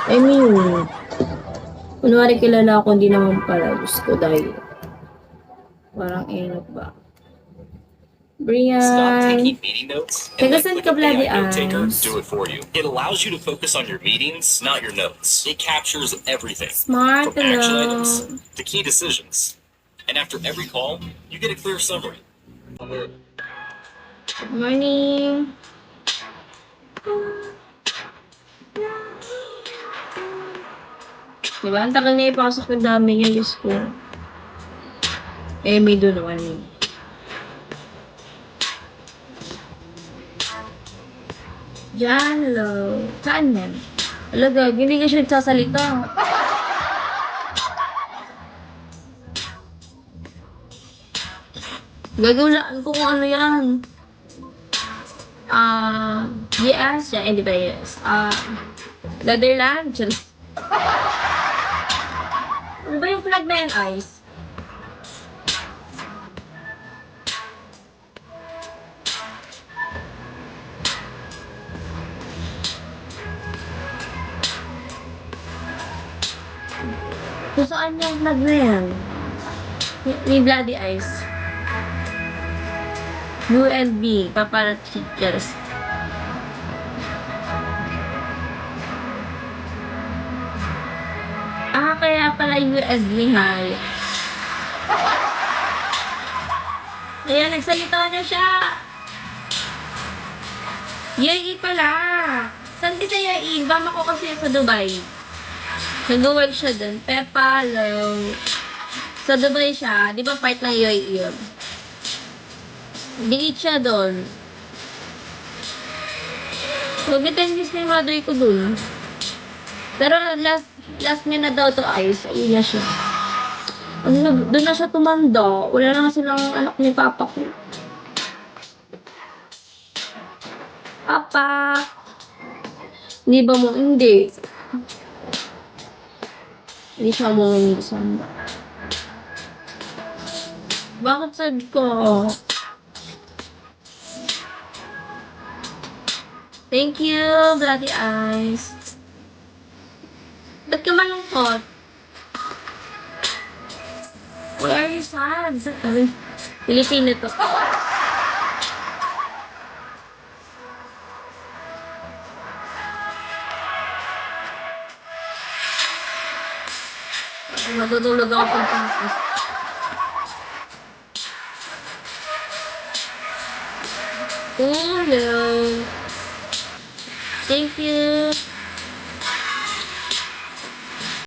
I mean, kunwari kilala ako, hindi naman pala. Diyos ko, dahil parang enot ba? Stop Brian. taking meeting notes and Taga let saan Click ka, of Bloody AI Note Taker Eyes? do it for you. It allows you to focus on your meetings, not your notes. It captures everything, Smart, from action hello. items to key decisions. And after every call, you get a clear summary. Good morning. Diba? Ang tagal na ipasok ng dami niya, Diyos ko. Eh, may doon naman yun. Yan, hello. Saan yan? Hello, gag. Hindi ka siya nagsasalita. Gagawin ko kung ano yan. Yes, siya, hindi ba yes? Netherlands. Ano ba yung flag na yan, Ice? Kung saan yung flag na yan? Ni Bloody Ice. U and B, paparat teachers. Kaya pala USB high. Ayan, nagsalita na siya. UAE pala. Saan di sa UAE? Mama ko kasi sa Dubai. Nag-work siya dun. Pepa, hello. Sa Dubai siya. Di ba part ng UAE yun? Di siya dun. Mag-attendance na yung mother ko dun. Pero last niya na daw to Ice. Ayun na siya. Doon na siya tumanda. Wala na silang anak ni Papa ko. Papa! Hindi ba mo? Hindi. Hindi siya mo minsan. Bakit sad ko? Thank you, Bloody Eyes. Ba't ka malungkot? Why are you sad? Pilipino to. Matutulog ako pagkakos. Hello. Thank you.